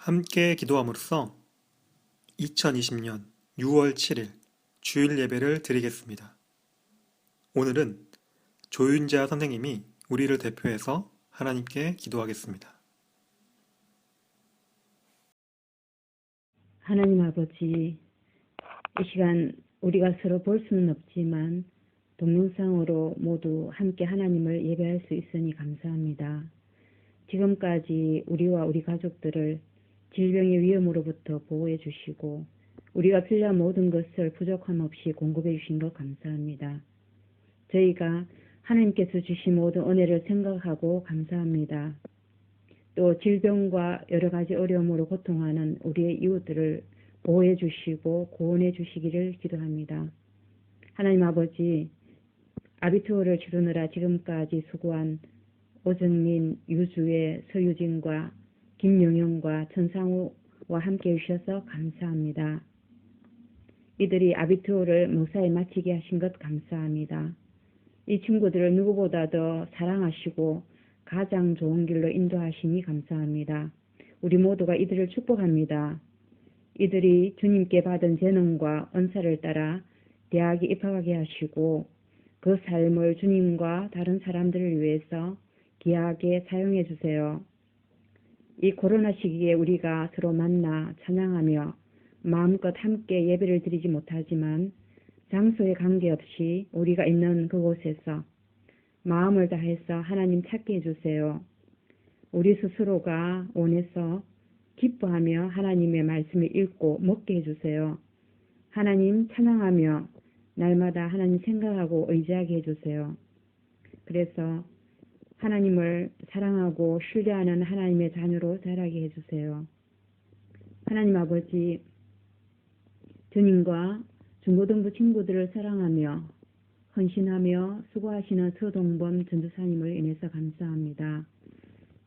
함께 기도함으로써 2020년 6월 7일 주일 예배를 드리겠습니다. 오늘은 조윤자 선생님이 우리를 대표해서 하나님께 기도하겠습니다. 하나님 아버지, 이 시간 우리가 서로 볼 수는 없지만 동영상으로 모두 함께 하나님을 예배할 수 있으니 감사합니다. 지금까지 우리와 우리 가족들을 질병의 위험으로부터 보호해 주시고 우리가 필요한 모든 것을 부족함 없이 공급해 주신 것 감사합니다. 저희가 하나님께서 주신 모든 은혜를 생각하고 감사합니다. 또 질병과 여러 가지 어려움으로 고통하는 우리의 이웃들을 보호해 주시고 구원해 주시기를 기도합니다. 하나님 아버지, 아비투어를 치르느라 지금까지 수고한 오정민, 유주의, 서유진과 김영영과 천상우와 함께 해주셔서 감사합니다. 이들이 아비투어를 무사히 마치게 하신 것 감사합니다. 이 친구들을 누구보다 더 사랑하시고 가장 좋은 길로 인도하시니 감사합니다. 우리 모두가 이들을 축복합니다. 이들이 주님께 받은 재능과 은사를 따라 대학에 입학하게 하시고 그 삶을 주님과 다른 사람들을 위해서 귀하게 사용해 주세요. 이 코로나 시기에 우리가 서로 만나 찬양하며 마음껏 함께 예배를 드리지 못하지만 장소에 관계없이 우리가 있는 그곳에서 마음을 다해서 하나님 찾게 해주세요. 우리 스스로가 원해서 기뻐하며 하나님의 말씀을 읽고 먹게 해주세요. 하나님 찬양하며 날마다 하나님 생각하고 의지하게 해주세요. 그래서 하나님을 사랑하고 신뢰하는 하나님의 자녀로 자라게 해주세요. 하나님 아버지, 주님과 중고등부 친구들을 사랑하며 헌신하며 수고하시는 서동범 전도사님을 인해서 감사합니다.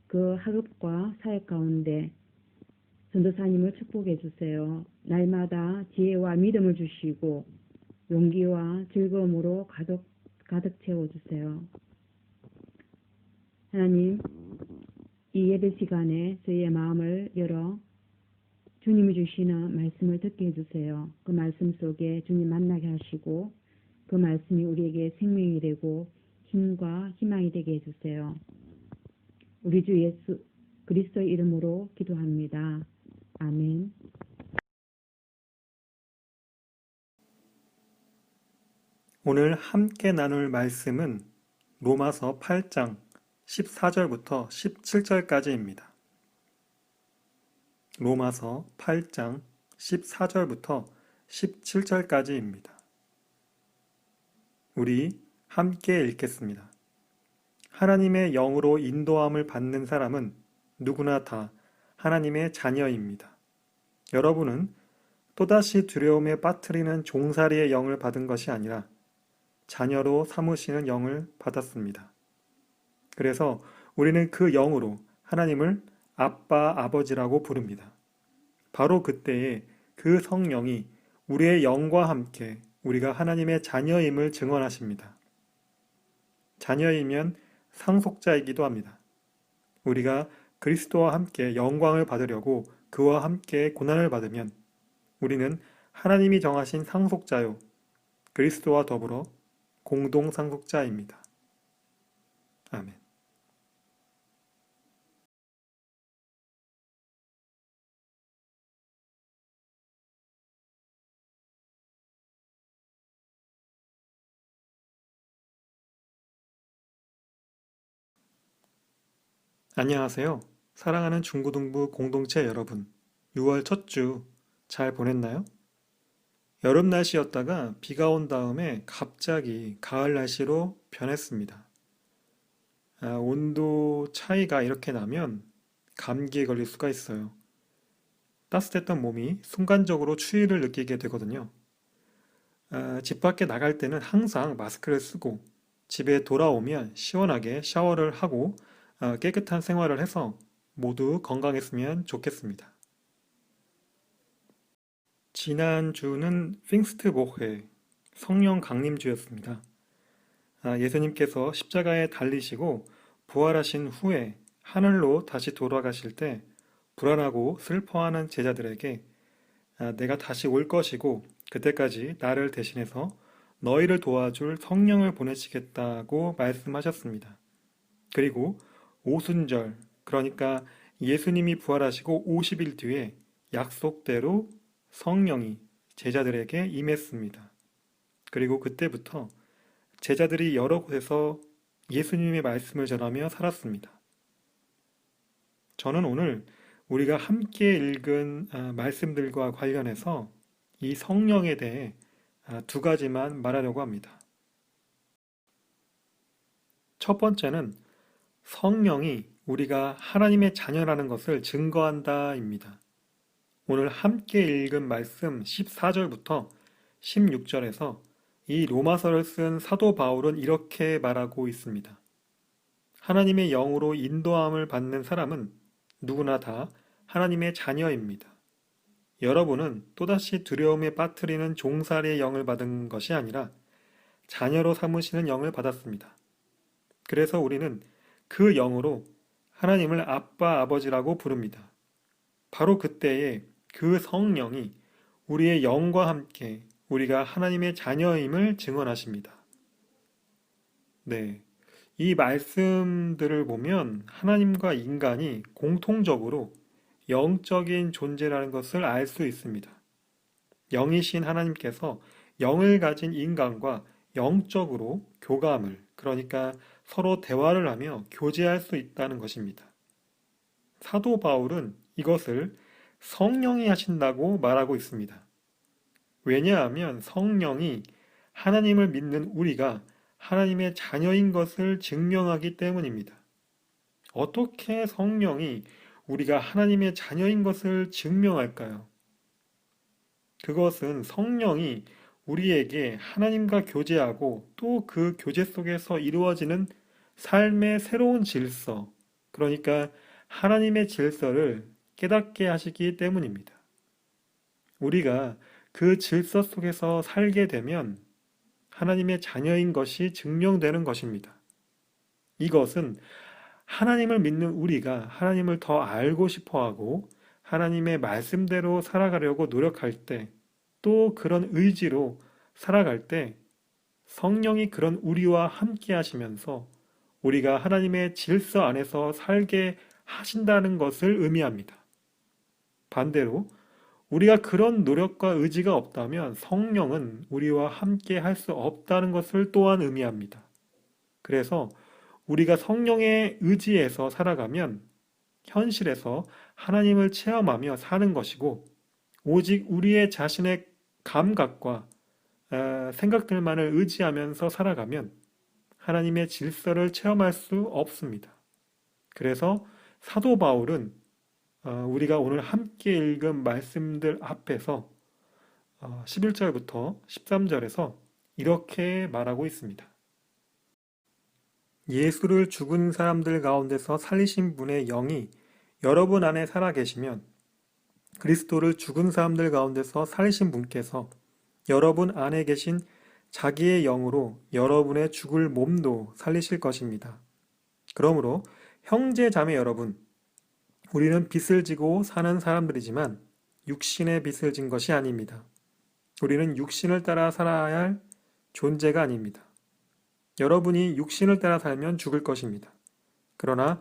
그 학업과 사역 가운데 전도사님을 축복해 주세요. 날마다 지혜와 믿음을 주시고 용기와 즐거움으로 가득 채워주세요. 하나님, 이 예배 시간에 저희의 마음을 열어 주님이 주시는 말씀을 듣게 해주세요. 그 말씀 속에 주님 만나게 하시고 그 말씀이 우리에게 생명이 되고 힘과 희망이 되게 해주세요. 우리 주 예수 그리스도의 이름으로 기도합니다. 아멘. 오늘 함께 나눌 말씀은 로마서 8장 14절부터 17절까지입니다. 로마서 8장 14절부터 17절까지입니다. 우리 함께 읽겠습니다. 하나님의 영으로 인도함을 받는 사람은 누구나 다 하나님의 자녀입니다. 여러분은 또다시 두려움에 빠뜨리는 종살이의 영을 받은 것이 아니라 자녀로 삼으시는 영을 받았습니다. 그래서 우리는 그 영으로 하나님을 아빠, 아버지라고 부릅니다. 바로 그때에 그 성령이 우리의 영과 함께 우리가 하나님의 자녀임을 증언하십니다. 자녀이면 상속자이기도 합니다. 우리가 그리스도와 함께 영광을 받으려고 그와 함께 고난을 받으면 우리는 하나님이 정하신 상속자요, 그리스도와 더불어 공동 상속자입니다. 아멘. 안녕하세요. 사랑하는 중고등부 공동체 여러분. 6월 첫 주 잘 보냈나요? 여름 날씨였다가 비가 온 다음에 갑자기 가을 날씨로 변했습니다. 온도 차이가 이렇게 나면 감기에 걸릴 수가 있어요. 따뜻했던 몸이 순간적으로 추위를 느끼게 되거든요. 집 밖에 나갈 때는 항상 마스크를 쓰고 집에 돌아오면 시원하게 샤워를 하고 깨끗한 생활을 해서 모두 건강했으면 좋겠습니다. 지난주는 핑스트보헤 성령 강림주였습니다. 예수님께서 십자가에 달리시고 부활하신 후에 하늘로 다시 돌아가실 때 불안하고 슬퍼하는 제자들에게 내가 다시 올 것이고 그때까지 나를 대신해서 너희를 도와줄 성령을 보내시겠다고 말씀하셨습니다. 그리고 오순절, 그러니까 예수님이 부활하시고 50일 뒤에 약속대로 성령이 제자들에게 임했습니다. 그리고 그때부터 제자들이 여러 곳에서 예수님의 말씀을 전하며 살았습니다. 저는 오늘 우리가 함께 읽은 말씀들과 관련해서 이 성령에 대해 두 가지만 말하려고 합니다. 첫 번째는 성령이 우리가 하나님의 자녀라는 것을 증거한다입니다. 오늘 함께 읽은 말씀 14절부터 16절에서 이 로마서를 쓴 사도 바울은 이렇게 말하고 있습니다. 하나님의 영으로 인도함을 받는 사람은 누구나 다 하나님의 자녀입니다. 여러분은 또다시 두려움에 빠뜨리는 종살이의 영을 받은 것이 아니라 자녀로 삼으시는 영을 받았습니다. 그래서 우리는 그 영으로 하나님을 아빠, 아버지라고 부릅니다. 바로 그때에 그 성령이 우리의 영과 함께 우리가 하나님의 자녀임을 증언하십니다. 네. 이 말씀들을 보면 하나님과 인간이 공통적으로 영적인 존재라는 것을 알 수 있습니다. 영이신 하나님께서 영을 가진 인간과 영적으로 교감을, 그러니까 서로 대화를 하며 교제할 수 있다는 것입니다. 사도 바울은 이것을 성령이 하신다고 말하고 있습니다. 왜냐하면 성령이 하나님을 믿는 우리가 하나님의 자녀인 것을 증명하기 때문입니다. 어떻게 성령이 우리가 하나님의 자녀인 것을 증명할까요? 그것은 성령이 우리에게 하나님과 교제하고 또 그 교제 속에서 이루어지는 삶의 새로운 질서, 그러니까 하나님의 질서를 깨닫게 하시기 때문입니다. 우리가 그 질서 속에서 살게 되면 하나님의 자녀인 것이 증명되는 것입니다. 이것은 하나님을 믿는 우리가 하나님을 더 알고 싶어 하고 하나님의 말씀대로 살아가려고 노력할 때, 또 그런 의지로 살아갈 때 성령이 그런 우리와 함께 하시면서 우리가 하나님의 질서 안에서 살게 하신다는 것을 의미합니다. 반대로 우리가 그런 노력과 의지가 없다면 성령은 우리와 함께 할 수 없다는 것을 또한 의미합니다. 그래서 우리가 성령의 의지에서 살아가면 현실에서 하나님을 체험하며 사는 것이고, 오직 우리의 자신의 감각과 생각들만을 의지하면서 살아가면 하나님의 질서를 체험할 수 없습니다. 그래서 사도 바울은 우리가 오늘 함께 읽은 말씀들 앞에서 11절부터 13절에서 이렇게 말하고 있습니다. 예수를 죽은 사람들 가운데서 살리신 분의 영이 여러분 안에 살아계시면 그리스도를 죽은 사람들 가운데서 살리신 분께서 여러분 안에 계신 자기의 영으로 여러분의 죽을 몸도 살리실 것입니다. 그러므로 형제 자매 여러분, 우리는 빚을 지고 사는 사람들이지만 육신의 빚을 진 것이 아닙니다. 우리는 육신을 따라 살아야 할 존재가 아닙니다. 여러분이 육신을 따라 살면 죽을 것입니다. 그러나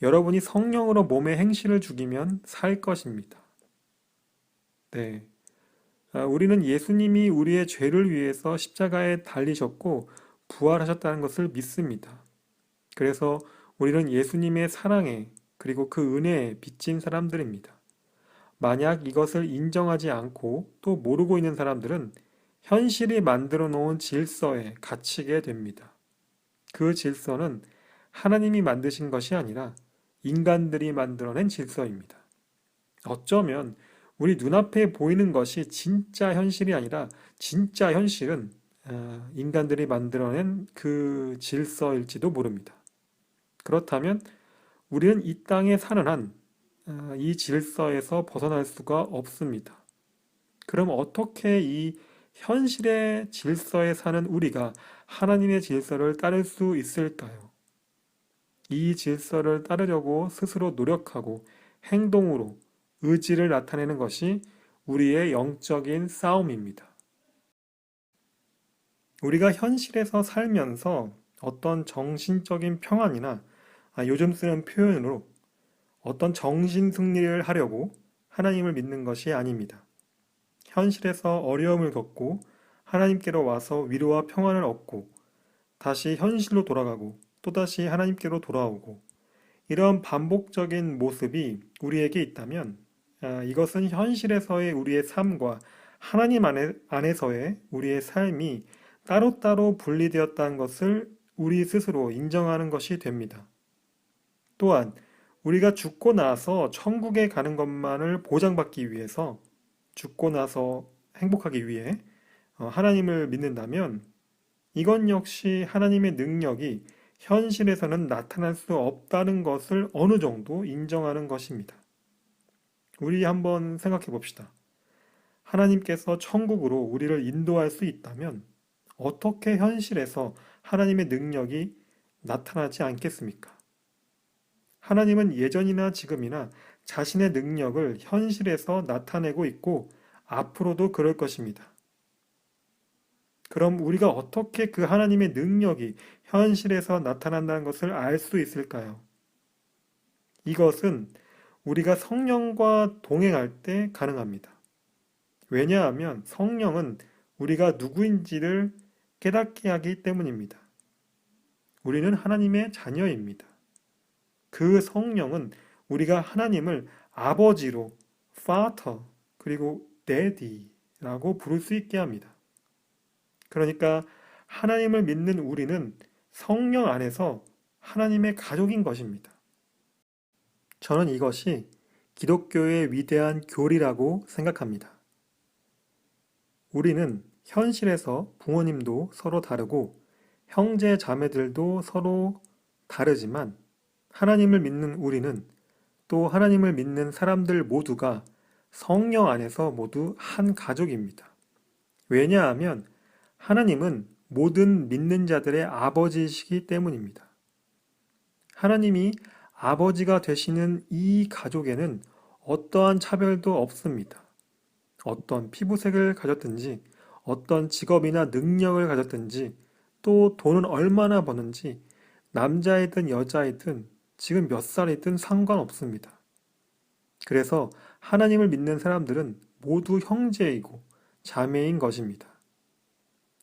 여러분이 성령으로 몸의 행실을 죽이면 살 것입니다. 네. 우리는 예수님이 우리의 죄를 위해서 십자가에 달리셨고 부활하셨다는 것을 믿습니다. 그래서 우리는 예수님의 사랑에 그리고 그 은혜에 빚진 사람들입니다. 만약 이것을 인정하지 않고 또 모르고 있는 사람들은 현실이 만들어 놓은 질서에 갇히게 됩니다. 그 질서는 하나님이 만드신 것이 아니라 인간들이 만들어낸 질서입니다. 어쩌면 우리 눈앞에 보이는 것이 진짜 현실이 아니라 진짜 현실은 인간들이 만들어낸 그 질서일지도 모릅니다. 그렇다면 우리는 이 땅에 사는 한 이 질서에서 벗어날 수가 없습니다. 그럼 어떻게 이 현실의 질서에 사는 우리가 하나님의 질서를 따를 수 있을까요? 이 질서를 따르려고 스스로 노력하고 행동으로 의지를 나타내는 것이 우리의 영적인 싸움입니다. 우리가 현실에서 살면서 어떤 정신적인 평안이나 요즘 쓰는 표현으로 어떤 정신 승리를 하려고 하나님을 믿는 것이 아닙니다. 현실에서 어려움을 겪고 하나님께로 와서 위로와 평안을 얻고 다시 현실로 돌아가고 또다시 하나님께로 돌아오고 이런 반복적인 모습이 우리에게 있다면 이것은 현실에서의 우리의 삶과 하나님 안에서의 우리의 삶이 따로따로 분리되었다는 것을 우리 스스로 인정하는 것이 됩니다. 또한 우리가 죽고 나서 천국에 가는 것만을 보장받기 위해서 죽고 나서 행복하기 위해 하나님을 믿는다면 이건 역시 하나님의 능력이 현실에서는 나타날 수 없다는 것을 어느 정도 인정하는 것입니다. 우리 한번 생각해 봅시다. 하나님께서 천국으로 우리를 인도할 수 있다면 어떻게 현실에서 하나님의 능력이 나타나지 않겠습니까? 하나님은 예전이나 지금이나 자신의 능력을 현실에서 나타내고 있고 앞으로도 그럴 것입니다. 그럼 우리가 어떻게 그 하나님의 능력이 현실에서 나타난다는 것을 알 수 있을까요? 이것은 우리가 성령과 동행할 때 가능합니다. 왜냐하면 성령은 우리가 누구인지를 깨닫게 하기 때문입니다. 우리는 하나님의 자녀입니다. 그 성령은 우리가 하나님을 아버지로 Father 그리고 Daddy라고 부를 수 있게 합니다. 그러니까 하나님을 믿는 우리는 성령 안에서 하나님의 가족인 것입니다. 저는 이것이 기독교의 위대한 교리라고 생각합니다. 우리는 현실에서 부모님도 서로 다르고 형제 자매들도 서로 다르지만 하나님을 믿는 우리는 또 하나님을 믿는 사람들 모두가 성령 안에서 모두 한 가족입니다. 왜냐하면 하나님은 모든 믿는 자들의 아버지이시기 때문입니다. 하나님이 아버지가 되시는 이 가족에는 어떠한 차별도 없습니다. 어떤 피부색을 가졌든지, 어떤 직업이나 능력을 가졌든지, 또 돈은 얼마나 버는지, 남자이든 여자이든 지금 몇 살이든 상관없습니다. 그래서 하나님을 믿는 사람들은 모두 형제이고 자매인 것입니다.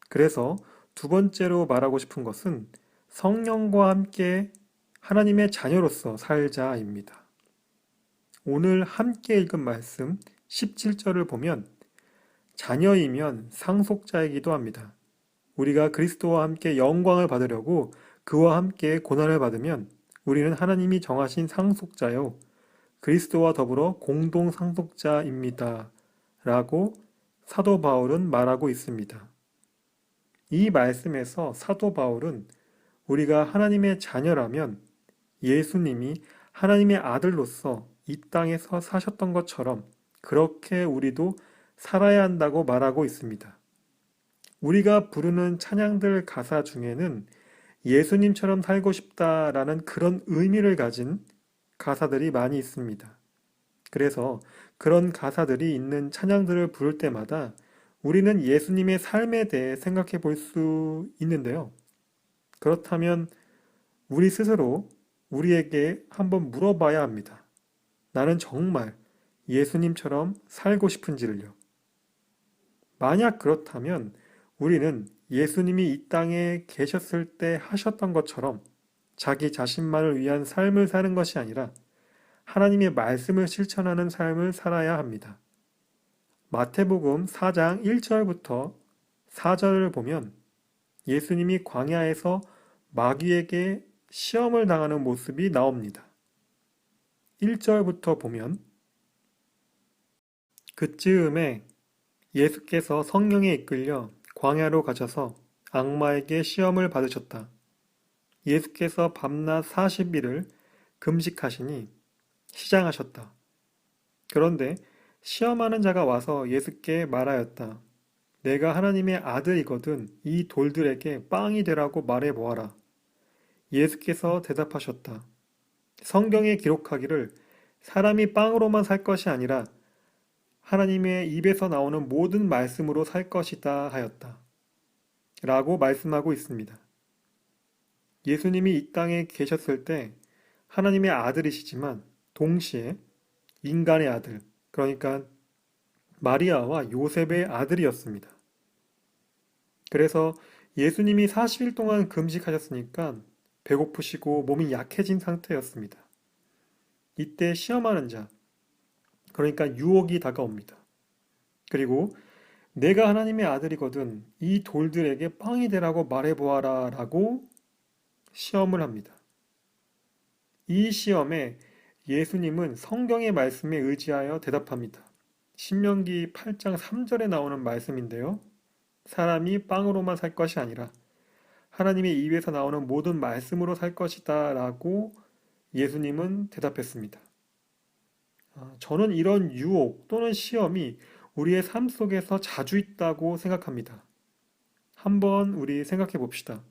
그래서 두 번째로 말하고 싶은 것은 성령과 함께 하나님의 자녀로서 살자입니다. 오늘 함께 읽은 말씀 17절을 보면 자녀이면 상속자이기도 합니다. 우리가 그리스도와 함께 영광을 받으려고 그와 함께 고난을 받으면 우리는 하나님이 정하신 상속자요 그리스도와 더불어 공동 상속자입니다. 라고 사도 바울은 말하고 있습니다. 이 말씀에서 사도 바울은 우리가 하나님의 자녀라면 예수님이 하나님의 아들로서 이 땅에서 사셨던 것처럼 그렇게 우리도 살아야 한다고 말하고 있습니다. 우리가 부르는 찬양들 가사 중에는 예수님처럼 살고 싶다라는 그런 의미를 가진 가사들이 많이 있습니다. 그래서 그런 가사들이 있는 찬양들을 부를 때마다 우리는 예수님의 삶에 대해 생각해 볼 수 있는데요. 그렇다면 우리 스스로 우리에게 한번 물어봐야 합니다. 나는 정말 예수님처럼 살고 싶은지를요. 만약 그렇다면 우리는 예수님이 이 땅에 계셨을 때 하셨던 것처럼 자기 자신만을 위한 삶을 사는 것이 아니라 하나님의 말씀을 실천하는 삶을 살아야 합니다. 마태복음 4장 1절부터 4절을 보면 예수님이 광야에서 마귀에게 시험을 당하는 모습이 나옵니다. 1절부터 보면 그즈음에 예수께서 성령에 이끌려 광야로 가셔서 악마에게 시험을 받으셨다. 예수께서 밤낮 40일을 금식하시니 시장하셨다. 그런데 시험하는 자가 와서 예수께 말하였다. 내가 하나님의 아들이거든 이 돌들에게 빵이 되라고 말해 보아라. 예수께서 대답하셨다. 성경에 기록하기를 사람이 빵으로만 살 것이 아니라 하나님의 입에서 나오는 모든 말씀으로 살 것이다 하였다. 라고 말씀하고 있습니다. 예수님이 이 땅에 계셨을 때 하나님의 아들이시지만 동시에 인간의 아들, 그러니까 마리아와 요셉의 아들이었습니다. 그래서 예수님이 40일 동안 금식하셨으니까 배고프시고 몸이 약해진 상태였습니다. 이때 시험하는 자, 그러니까 유혹이 다가옵니다. 그리고 내가 하나님의 아들이거든 이 돌들에게 빵이 되라고 말해보아라 라고 시험을 합니다. 이 시험에 예수님은 성경의 말씀에 의지하여 대답합니다. 신명기 8장 3절에 나오는 말씀인데요. 사람이 빵으로만 살 것이 아니라 하나님의 입에서 나오는 모든 말씀으로 살 것이다 라고 예수님은 대답했습니다. 저는 이런 유혹 또는 시험이 우리의 삶 속에서 자주 있다고 생각합니다. 한번 우리 생각해 봅시다.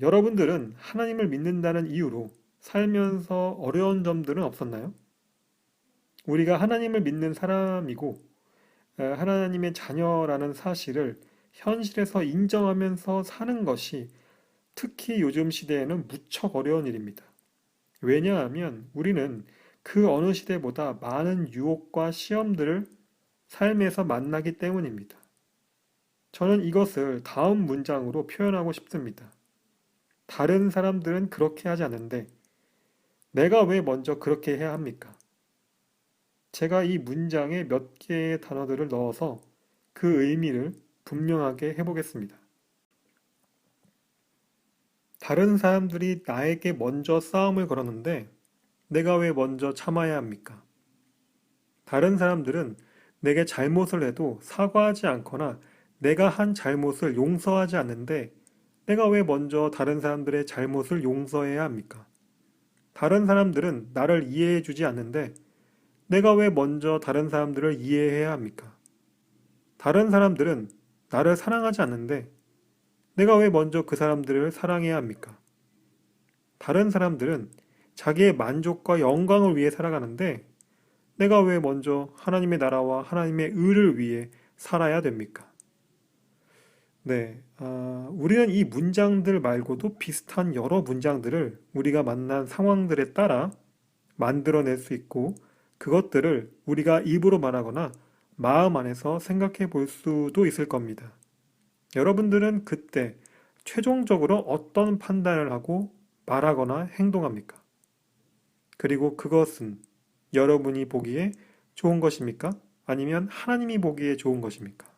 여러분들은 하나님을 믿는다는 이유로 살면서 어려운 점들은 없었나요? 우리가 하나님을 믿는 사람이고 하나님의 자녀라는 사실을 현실에서 인정하면서 사는 것이 특히 요즘 시대에는 무척 어려운 일입니다. 왜냐하면 우리는 그 어느 시대보다 많은 유혹과 시험들을 삶에서 만나기 때문입니다. 저는 이것을 다음 문장으로 표현하고 싶습니다. 다른 사람들은 그렇게 하지 않는데 내가 왜 먼저 그렇게 해야 합니까? 제가 이 문장에 몇 개의 단어들을 넣어서 그 의미를 분명하게 해보겠습니다. 다른 사람들이 나에게 먼저 싸움을 걸었는데 내가 왜 먼저 참아야 합니까? 다른 사람들은 내게 잘못을 해도 사과하지 않거나 내가 한 잘못을 용서하지 않는데 내가 왜 먼저 다른 사람들의 잘못을 용서해야 합니까? 다른 사람들은 나를 이해해 주지 않는데 내가 왜 먼저 다른 사람들을 이해해야 합니까? 다른 사람들은 나를 사랑하지 않는데 내가 왜 먼저 그 사람들을 사랑해야 합니까? 다른 사람들은 자기의 만족과 영광을 위해 살아가는데 내가 왜 먼저 하나님의 나라와 하나님의 의를 위해 살아야 됩니까? 네, 우리는 이 문장들 말고도 비슷한 여러 문장들을 우리가 만난 상황들에 따라 만들어낼 수 있고 그것들을 우리가 입으로 말하거나 마음 안에서 생각해 볼 수도 있을 겁니다. 여러분들은 그때 최종적으로 어떤 판단을 하고 말하거나 행동합니까? 그리고 그것은 여러분이 보기에 좋은 것입니까? 아니면 하나님이 보기에 좋은 것입니까?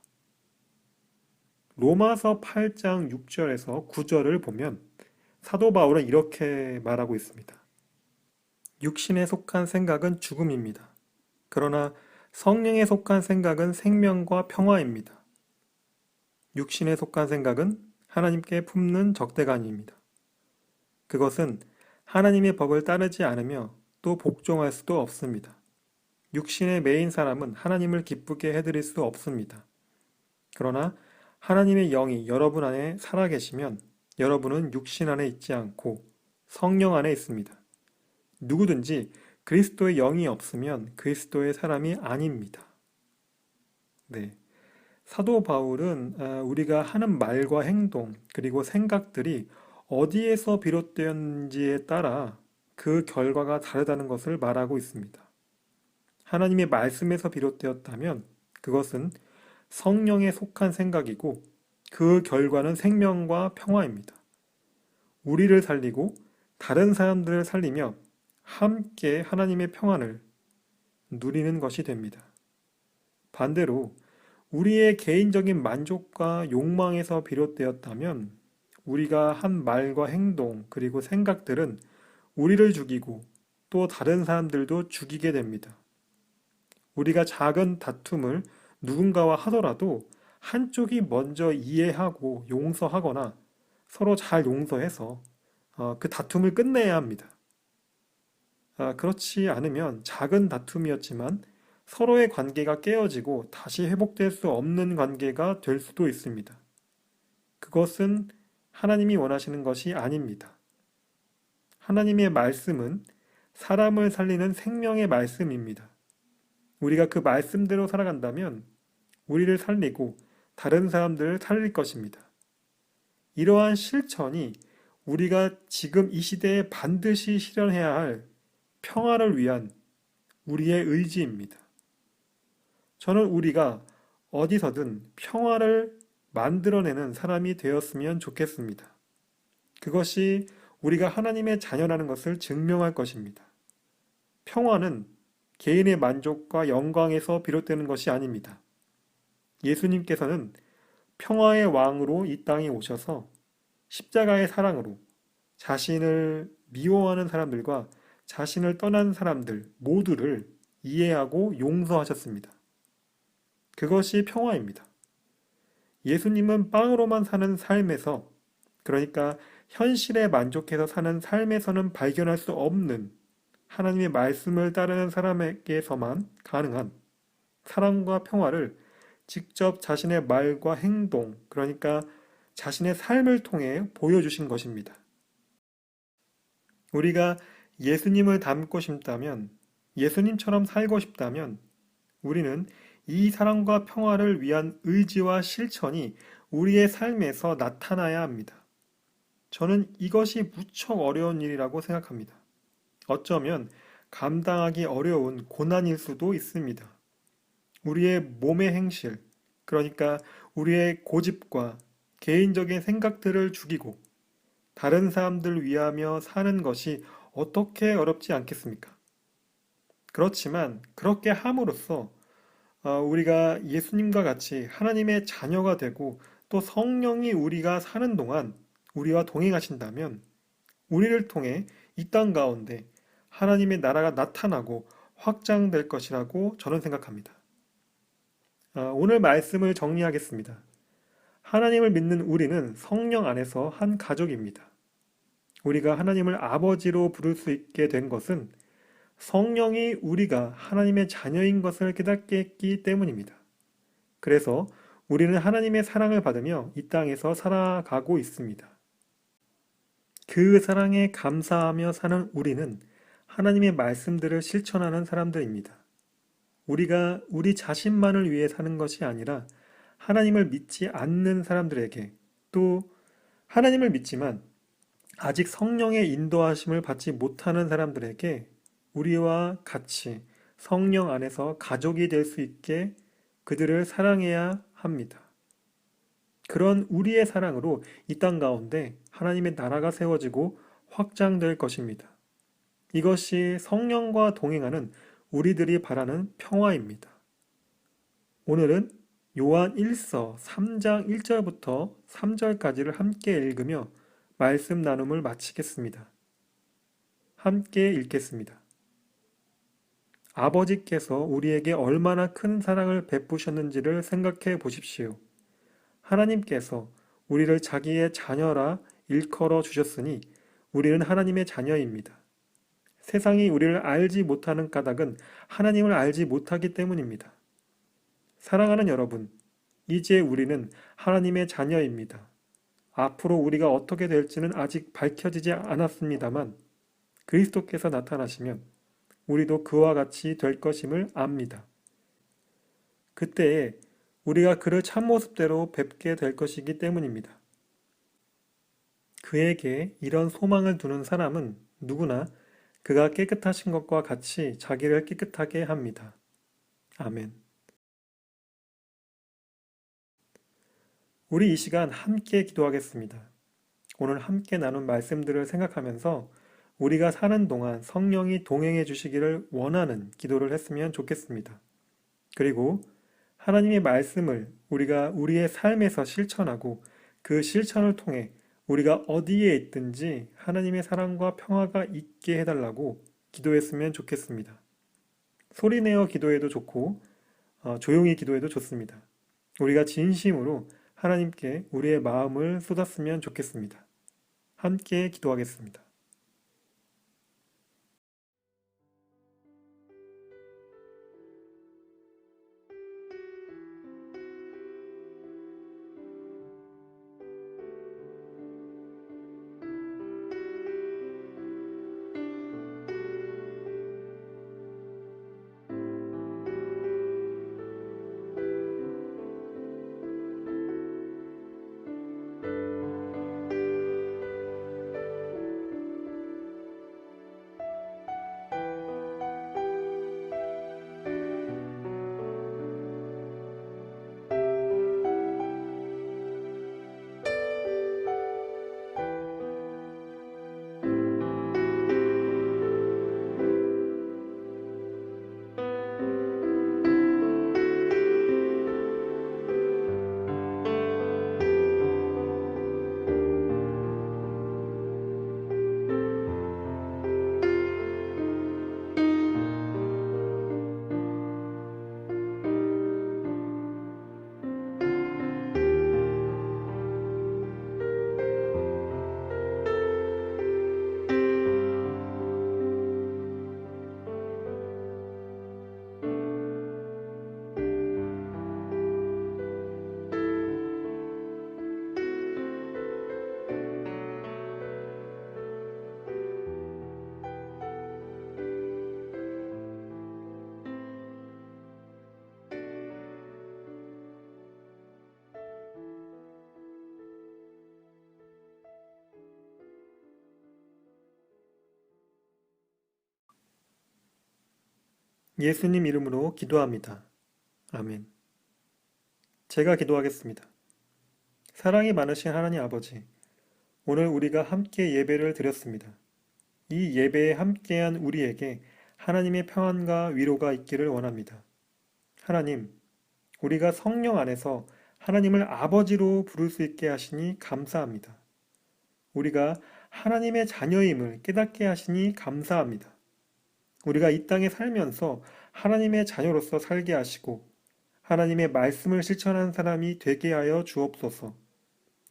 로마서 8장 6절에서 9절을 보면 사도 바울은 이렇게 말하고 있습니다. 육신에 속한 생각은 죽음입니다. 그러나 성령에 속한 생각은 생명과 평화입니다. 육신에 속한 생각은 하나님께 품는 적대감입니다. 그것은 하나님의 법을 따르지 않으며 또 복종할 수도 없습니다. 육신의 매인 사람은 하나님을 기쁘게 해드릴 수 없습니다. 그러나 하나님의 영이 여러분 안에 살아계시면 여러분은 육신 안에 있지 않고 성령 안에 있습니다. 누구든지 그리스도의 영이 없으면 그리스도의 사람이 아닙니다. 네. 사도 바울은 우리가 하는 말과 행동 그리고 생각들이 어디에서 비롯되었는지에 따라 그 결과가 다르다는 것을 말하고 있습니다. 하나님의 말씀에서 비롯되었다면 그것은 성령에 속한 생각이고 그 결과는 생명과 평화입니다. 우리를 살리고 다른 사람들을 살리며 함께 하나님의 평안을 누리는 것이 됩니다. 반대로 우리의 개인적인 만족과 욕망에서 비롯되었다면 우리가 한 말과 행동 그리고 생각들은 우리를 죽이고 또 다른 사람들도 죽이게 됩니다. 우리가 작은 다툼을 누군가와 하더라도 한쪽이 먼저 이해하고 용서하거나 서로 잘 용서해서 그 다툼을 끝내야 합니다. 그렇지 않으면 작은 다툼이었지만 서로의 관계가 깨어지고 다시 회복될 수 없는 관계가 될 수도 있습니다. 그것은 하나님이 원하시는 것이 아닙니다. 하나님의 말씀은 사람을 살리는 생명의 말씀입니다. 우리가 그 말씀대로 살아간다면 우리를 살리고 다른 사람들을 살릴 것입니다. 이러한 실천이 우리가 지금 이 시대에 반드시 실현해야 할 평화를 위한 우리의 의지입니다. 저는 우리가 어디서든 평화를 만들어내는 사람이 되었으면 좋겠습니다. 그것이 우리가 하나님의 자녀라는 것을 증명할 것입니다. 평화는 개인의 만족과 영광에서 비롯되는 것이 아닙니다. 예수님께서는 평화의 왕으로 이 땅에 오셔서 십자가의 사랑으로 자신을 미워하는 사람들과 자신을 떠난 사람들 모두를 이해하고 용서하셨습니다. 그것이 평화입니다. 예수님은 빵으로만 사는 삶에서, 그러니까 현실에 만족해서 사는 삶에서는 발견할 수 없는 하나님의 말씀을 따르는 사람에게서만 가능한 사랑과 평화를 직접 자신의 말과 행동, 그러니까 자신의 삶을 통해 보여주신 것입니다. 우리가 예수님을 닮고 싶다면, 예수님처럼 살고 싶다면, 우리는 이 사랑과 평화를 위한 의지와 실천이 우리의 삶에서 나타나야 합니다. 저는 이것이 무척 어려운 일이라고 생각합니다. 어쩌면 감당하기 어려운 고난일 수도 있습니다. 우리의 몸의 행실, 그러니까 우리의 고집과 개인적인 생각들을 죽이고 다른 사람들 위하며 사는 것이 어떻게 어렵지 않겠습니까? 그렇지만 그렇게 함으로써 우리가 예수님과 같이 하나님의 자녀가 되고 또 성령이 우리가 사는 동안 우리와 동행하신다면 우리를 통해 이 땅 가운데 하나님의 나라가 나타나고 확장될 것이라고 저는 생각합니다. 오늘 말씀을 정리하겠습니다. 하나님을 믿는 우리는 성령 안에서 한 가족입니다. 우리가 하나님을 아버지로 부를 수 있게 된 것은 성령이 우리가 하나님의 자녀인 것을 깨닫게 했기 때문입니다. 그래서 우리는 하나님의 사랑을 받으며 이 땅에서 살아가고 있습니다. 그 사랑에 감사하며 사는 우리는 하나님의 말씀들을 실천하는 사람들입니다. 우리가 우리 자신만을 위해 사는 것이 아니라 하나님을 믿지 않는 사람들에게, 또 하나님을 믿지만 아직 성령의 인도하심을 받지 못하는 사람들에게 우리와 같이 성령 안에서 가족이 될 수 있게 그들을 사랑해야 합니다. 그런 우리의 사랑으로 이 땅 가운데 하나님의 나라가 세워지고 확장될 것입니다. 이것이 성령과 동행하는 우리들이 바라는 평화입니다. 오늘은 요한 1서 3장 1절부터 3절까지를 함께 읽으며 말씀 나눔을 마치겠습니다. 함께 읽겠습니다. 아버지께서 우리에게 얼마나 큰 사랑을 베푸셨는지를 생각해 보십시오. 하나님께서 우리를 자기의 자녀라 일컬어 주셨으니 우리는 하나님의 자녀입니다. 세상이 우리를 알지 못하는 까닭은 하나님을 알지 못하기 때문입니다. 사랑하는 여러분, 이제 우리는 하나님의 자녀입니다. 앞으로 우리가 어떻게 될지는 아직 밝혀지지 않았습니다만 그리스도께서 나타나시면 우리도 그와 같이 될 것임을 압니다. 그때에 우리가 그를 참모습대로 뵙게 될 것이기 때문입니다. 그에게 이런 소망을 두는 사람은 누구나 그가 깨끗하신 것과 같이 자기를 깨끗하게 합니다. 아멘. 우리 이 시간 함께 기도하겠습니다. 오늘 함께 나눈 말씀들을 생각하면서 우리가 사는 동안 성령이 동행해 주시기를 원하는 기도를 했으면 좋겠습니다. 그리고 하나님의 말씀을 우리가 우리의 삶에서 실천하고 그 실천을 통해 우리가 어디에 있든지 하나님의 사랑과 평화가 있게 해달라고 기도했으면 좋겠습니다. 소리내어 기도해도 좋고 조용히 기도해도 좋습니다. 우리가 진심으로 하나님께 우리의 마음을 쏟았으면 좋겠습니다. 함께 기도하겠습니다. 예수님 이름으로 기도합니다. 아멘. 제가 기도하겠습니다. 사랑이 많으신 하나님 아버지, 오늘 우리가 함께 예배를 드렸습니다. 이 예배에 함께한 우리에게 하나님의 평안과 위로가 있기를 원합니다. 하나님, 우리가 성령 안에서 하나님을 아버지로 부를 수 있게 하시니 감사합니다. 우리가 하나님의 자녀임을 깨닫게 하시니 감사합니다. 우리가 이 땅에 살면서 하나님의 자녀로서 살게 하시고 하나님의 말씀을 실천하는 사람이 되게 하여 주옵소서.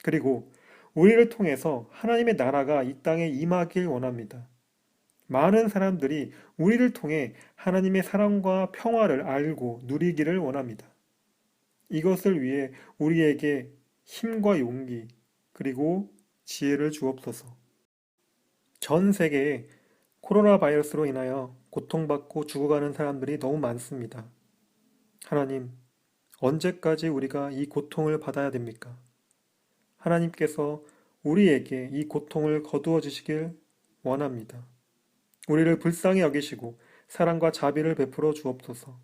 그리고 우리를 통해서 하나님의 나라가 이 땅에 임하길 원합니다. 많은 사람들이 우리를 통해 하나님의 사랑과 평화를 알고 누리기를 원합니다. 이것을 위해 우리에게 힘과 용기 그리고 지혜를 주옵소서. 전 세계에 코로나 바이러스로 인하여 고통받고 죽어가는 사람들이 너무 많습니다. 하나님, 언제까지 우리가 이 고통을 받아야 됩니까? 하나님께서 우리에게 이 고통을 거두어 주시길 원합니다. 우리를 불쌍히 여기시고 사랑과 자비를 베풀어 주옵소서.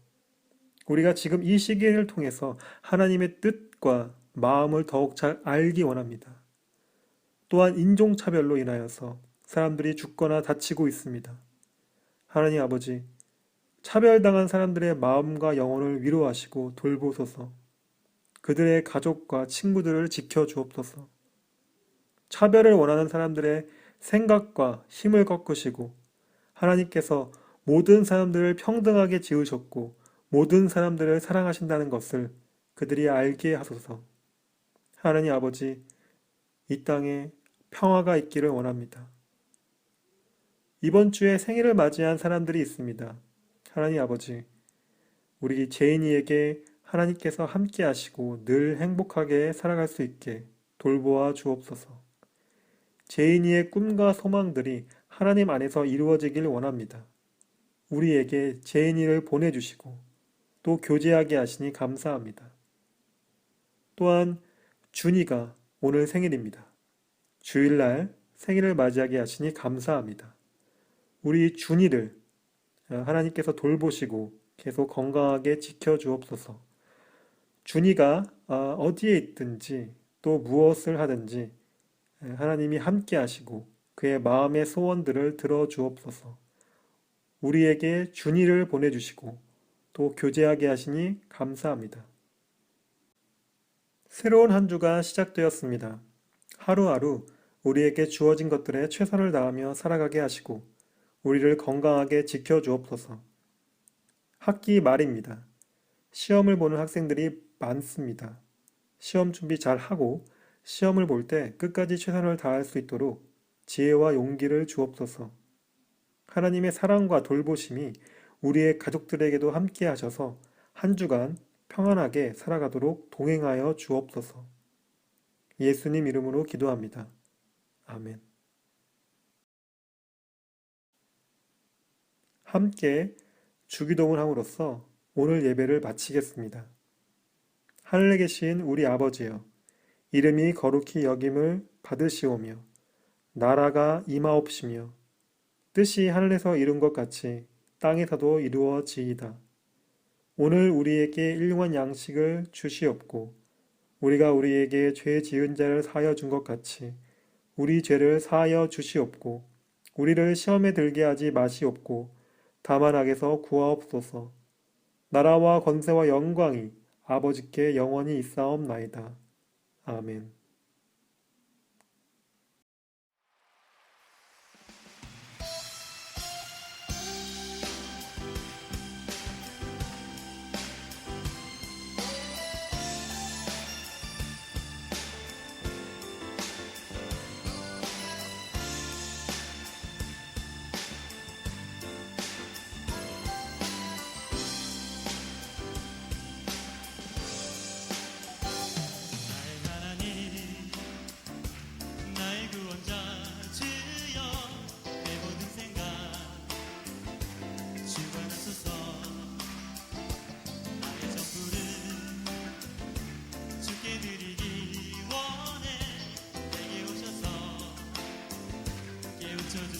우리가 지금 이 시기를 통해서 하나님의 뜻과 마음을 더욱 잘 알기 원합니다. 또한 인종차별로 인하여서 사람들이 죽거나 다치고 있습니다. 하나님 아버지, 차별당한 사람들의 마음과 영혼을 위로하시고 돌보소서. 그들의 가족과 친구들을 지켜주옵소서. 차별을 원하는 사람들의 생각과 힘을 꺾으시고 하나님께서 모든 사람들을 평등하게 지으셨고 모든 사람들을 사랑하신다는 것을 그들이 알게 하소서. 하나님 아버지, 이 땅에 평화가 있기를 원합니다. 이번 주에 생일을 맞이한 사람들이 있습니다. 하나님 아버지, 우리 제인이에게 하나님께서 함께 하시고 늘 행복하게 살아갈 수 있게 돌보아 주옵소서. 제인이의 꿈과 소망들이 하나님 안에서 이루어지길 원합니다. 우리에게 제인이를 보내주시고 또 교제하게 하시니 감사합니다. 또한 준이가 오늘 생일입니다. 주일날 생일을 맞이하게 하시니 감사합니다. 우리 준이를 하나님께서 돌보시고 계속 건강하게 지켜주옵소서. 준이가 어디에 있든지 또 무엇을 하든지 하나님이 함께 하시고 그의 마음의 소원들을 들어주옵소서. 우리에게 준이를 보내주시고 또 교제하게 하시니 감사합니다. 새로운 한 주가 시작되었습니다. 하루하루 우리에게 주어진 것들에 최선을 다하며 살아가게 하시고 우리를 건강하게 지켜주옵소서. 학기 말입니다. 시험을 보는 학생들이 많습니다. 시험 준비 잘 하고 시험을 볼 때 끝까지 최선을 다할 수 있도록 지혜와 용기를 주옵소서. 하나님의 사랑과 돌보심이 우리의 가족들에게도 함께 하셔서 한 주간 평안하게 살아가도록 동행하여 주옵소서. 예수님 이름으로 기도합니다. 아멘. 함께 주기도문을 함으로써 오늘 예배를 마치겠습니다. 하늘에 계신 우리 아버지여, 이름이 거룩히 여김을 받으시오며 나라가 임하옵시며 뜻이 하늘에서 이룬 것 같이 땅에서도 이루어지이다. 오늘 우리에게 일용할 양식을 주시옵고 우리가 우리에게 죄 지은 자를 사하여 준 것 같이 우리 죄를 사하여 주시옵고 우리를 시험에 들게 하지 마시옵고 다만 악에서 구하옵소서. 나라와 권세와 영광이 아버지께 영원히 있사옵나이다. 아멘. 나의 구원자 주여 내 모든 생각 주관하소서. 나의 전부를 주께 드리기 원해. 내게 오셔서 깨우쳐주소서.